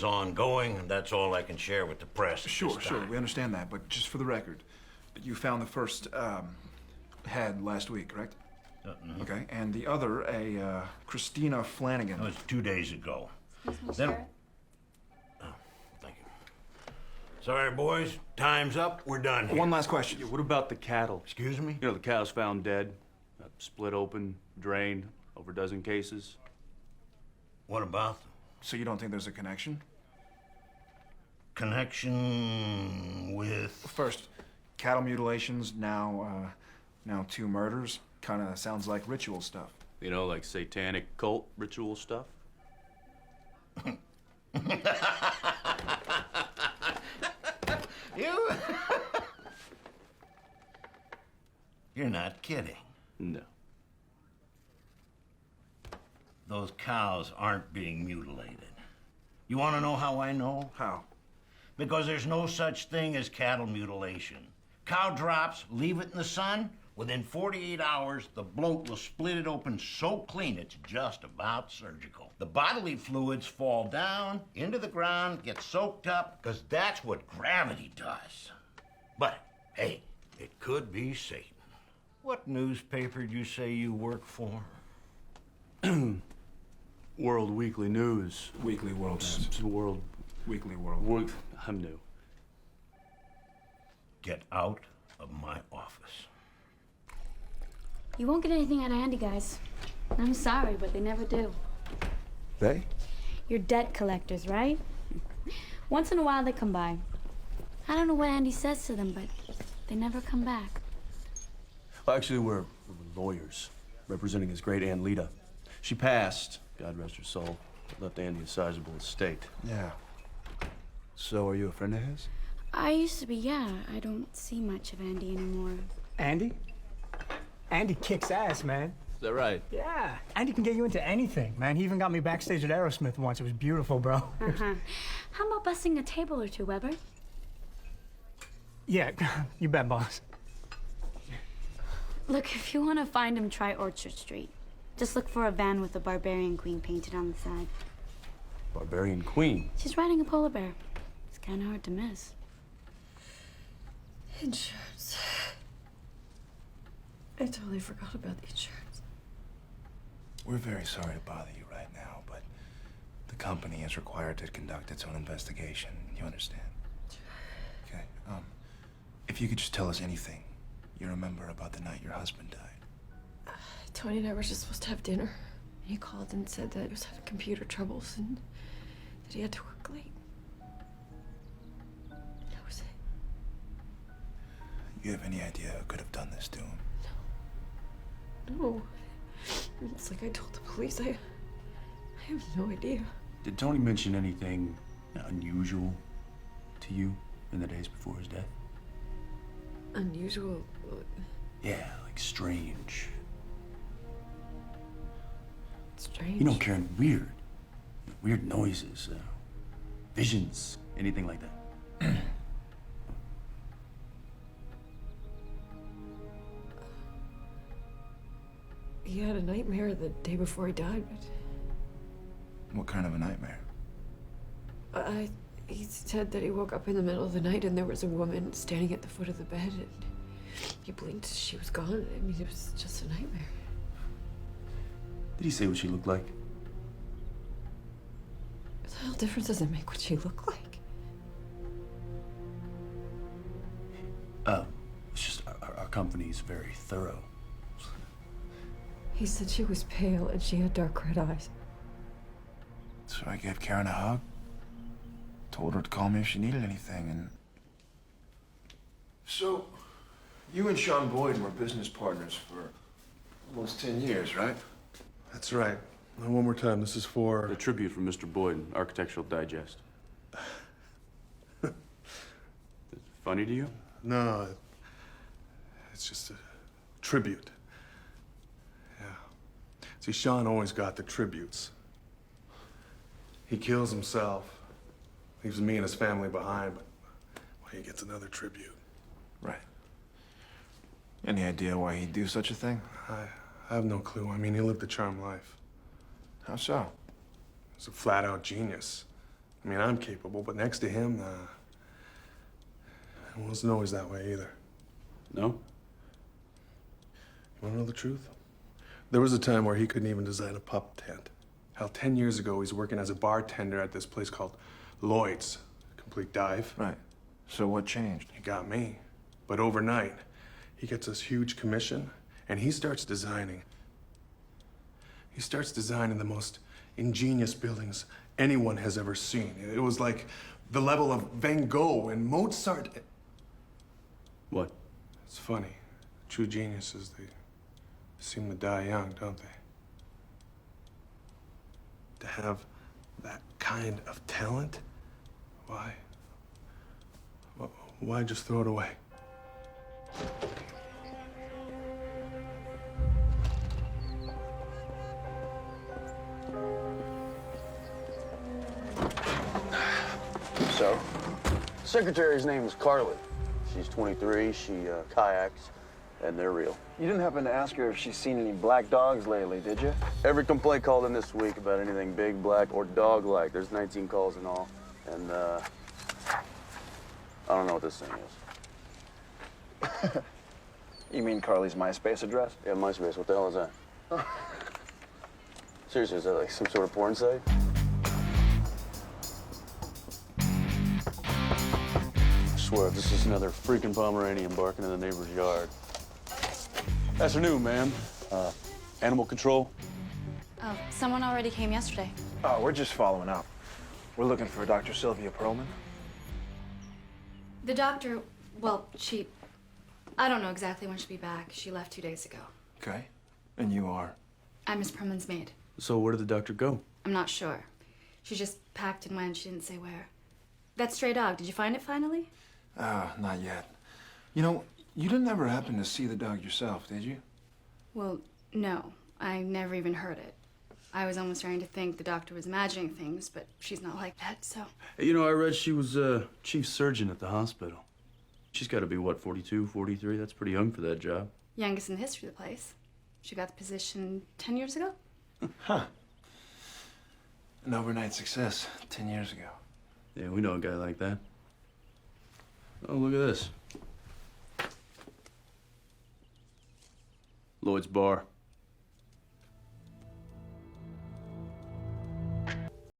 is ongoing, and that's all I can share with the press. Sure, we understand that, but just for the record, you found the first head last week, correct? Mm-hmm. Okay, and the other, a Christina Flanagan. That was 2 days ago. Excuse me, Sheriff. Oh, thank you. Sorry, boys. Time's up. We're done here. One last question. Yeah, what about the cattle? Excuse me? You know, the cows found dead, split open, drained, over a dozen cases. What about them? So you don't think there's a connection? Connection with... First, cattle mutilations, now 2 murders. Kind of sounds like ritual stuff. You know, like satanic cult ritual stuff. You're not kidding. No. Those cows aren't being mutilated. You want to know how I know? How? Because there's no such thing as cattle mutilation. Cow drops, leave it in the sun. Within 48 hours, the bloat will split it open so clean it's just about surgical. The bodily fluids fall down into the ground, get soaked up, because that's what gravity does. But, hey, it could be Satan. What newspaper do you say you work for? World Weekly News. Weekly World News. It's World. Weekly World. I'm new. Get out of my office. You won't get anything out of Andy, guys. I'm sorry, but they never do. They? You're debt collectors, right? Once in a while they come by. I don't know what Andy says to them, but they never come back. Well, actually, we're lawyers representing his great aunt Lita. She passed, God rest her soul, but left Andy a sizable estate. Yeah. So are you a friend of his? I used to be, yeah. I don't see much of Andy anymore. Andy? Andy kicks ass, man. Is that right? Yeah. Andy can get you into anything, man. He even got me backstage at Aerosmith once. It was beautiful, bro. Uh-huh. How about busting a table or two, Weber? Yeah, you bet, boss. Look, if you want to find him, try Orchard Street. Just look for a van with a Barbarian Queen painted on the side. Barbarian Queen. She's riding a polar bear. It's kind of hard to miss. Insurance. I totally forgot about the insurance. We're very sorry to bother you right now, but the company is required to conduct its own investigation. You understand? Okay. If you could just tell us anything you remember about the night your husband died. Tony and I were just supposed to have dinner. He called and said that he was having computer troubles and that he had to work late. That was it. You have any idea who could have done this to him? No. It's like I told the police. I have no idea. Did Tony mention anything unusual to you in the days before his death? Unusual? Yeah, like strange. Strange? You know, Karen, weird. Weird noises, visions, anything like that. He had a nightmare the day before he died, What kind of a nightmare? but he said that he woke up in the middle of the night and there was a woman standing at the foot of the bed and he blinked, she was gone. I mean, it was just a nightmare. Did he say what she looked like? What the hell difference does it make what she looked like? It's just our company's very thorough. He said she was pale and she had dark red eyes. So I gave Karen a hug. Told her to call me if she needed anything, and... So, you and Sean Boyd were business partners for almost 10 years, right? That's right. Now, one more time, this is for... A tribute from Mr. Boyd, Architectural Digest. Funny to you? No, it's just a tribute. Yeah. See, Sean always got the tributes. He kills himself, leaves me and his family behind, but well, he gets another tribute. Right. Any idea why he'd do such a thing? I have no clue. I mean, he lived a charmed life. How so? He's a flat-out genius. I mean, I'm capable, but next to him, it wasn't always that way either. No? You wanna know the truth? There was a time where he couldn't even design a pup tent. Hell, 10 years ago, he's working as a bartender at this place called Lloyd's. Complete dive. Right. So what changed? He got me. But overnight, he gets this huge commission, and he starts designing. He starts designing the most ingenious buildings anyone has ever seen. It was like the level of Van Gogh and Mozart. What? It's funny. True geniuses, they seem to die young, don't they? To have that kind of talent, why? Why just throw it away? So, secretary's name is Carly. She's 23, she kayaks, and they're real. You didn't happen to ask her if she's seen any black dogs lately, did you? Every complaint called in this week about anything big, black, or dog-like. There's 19 calls in all, and I don't know what this thing is. You mean Carly's MySpace address? Yeah, MySpace, what the hell is that? Seriously, is that like some sort of porn site? I swear, if this is another freaking Pomeranian barking in the neighbor's yard. Afternoon, ma'am. Animal control? Oh, someone already came yesterday. Oh, we're just following up. We're looking for Dr. Sylvia Perlman. The doctor, well, I don't know exactly when she'll be back. She left 2 days ago. Okay. And you are? I'm Miss Perlman's maid. So where did the doctor go? I'm not sure. She just packed and went. She didn't say where. That stray dog, did you find it finally? Not yet. You know, you didn't ever happen to see the dog yourself, did you? Well, no. I never even heard it. I was almost starting to think the doctor was imagining things, but she's not like that, so. You know, I read she was chief surgeon at the hospital. She's got to be, what, 42, 43? That's pretty young for that job. Youngest in the history of the place. She got the position 10 years ago? Huh. An overnight success 10 years ago. Yeah, we know a guy like that. Oh, look at this. Lloyd's Bar.